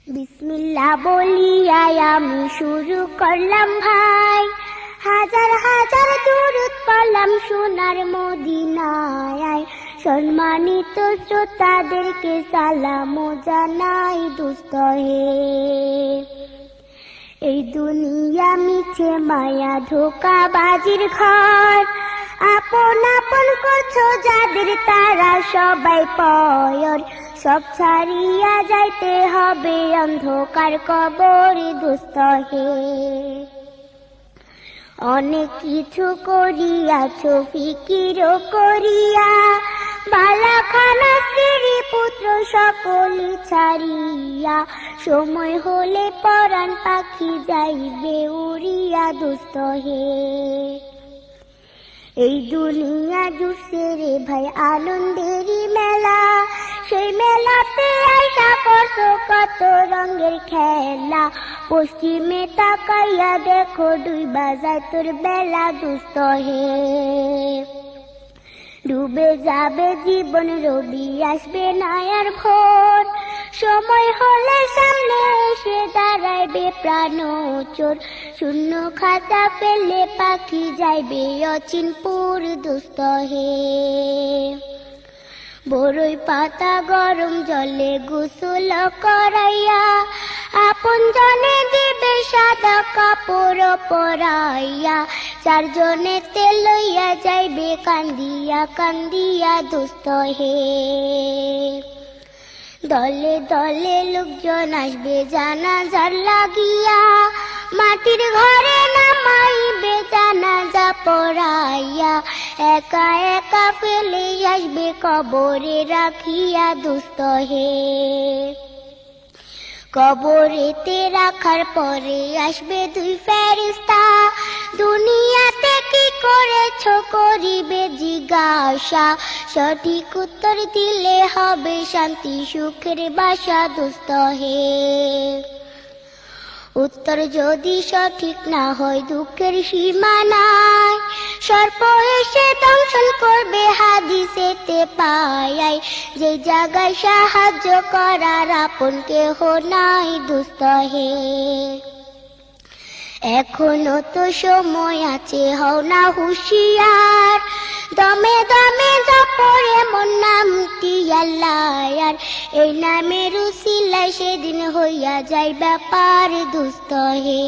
বিসমিল্লাহ বলিয়াই আমি শুরু করলাম ভাই, হাজার হাজার দুরূদ পড়লাম সোনার মদিনায়। সম্মানিত শ্রোতাদেরকে সালাম জানাই দোস্ত হে। এই দুনিয়া মিছে মায়া ধোঁকাবাজির ঘর, আপন আপন করছো যাদের তারা সবাই পয়র। সব ছাড়িয়া যাইতে হবে অন্ধকার কবরে দোস্ত হে। অনেক কিছু করিয়াছো ফিকিরও করিয়া, বালাখানা স্ত্রী পুত্র সকলি ছাড়িয়া। সময় হলে পরাণ পাখি যাইবে উড়িয়া দোস্ত হে। এই দুনিয়া জুড়ছে রে ভাই আনন্দেরই মেলা, সেই মেলাতে আইসা করছো কত রঙের খেলা। পশ্চিমে তাকাইয়া দেখো ডুইবা যায় তোর বেলা দোস্ত হে। ডুবে যাবে জীবন রবি আসবে না আর ভোর, সময় হলে সামনে এসে দাঁড়াইবে প্রাণচোর। শূন্য খাতা পেলে পাখি যাইবে অচিনপুর দোস্ত হে। বড়ই পাতা গরম জলে গোসল করাইয়া, আপন জনে দিবে সাদা কাপড় পরাইয়া। চারজনে তেল লইয়া যাইবে কান্দিয়া কান্দিয়া দোস্ত হে। দলে দলে লোকজন আসবে জানাজার লাগিয়া, মাটির ঘরে নামাইবে জানাজা পড়াইয়া। একা একা ফেলে আসবে কবরে রাখিয়া দোস্ত হে। কবরেতে রাখার পরে আসবে দুই ফেরেশতা, দুনিয়াতে কি করেছো করিবে জিজ্ঞাসা। সঠিক উত্তর দিলে হবে শান্তি সুখের বাসা দোস্ত হে। উত্তর যদি সঠিক না হয় দুঃখের সীমা নাই, সর্প এসে দংশন করবে হাদিসেতে পাই। যে জায়গায় সাহায্য করার আপন কেহ নাই দোস্ত হে। এখনো তো সময় আছে, হও না হুঁশিয়ার, দমে দমে জপরে মন নামটি আল্লাহ। এই নামের উসিলায় সেদিন হইয়া যায় ব্যাপার দোস্ত হে।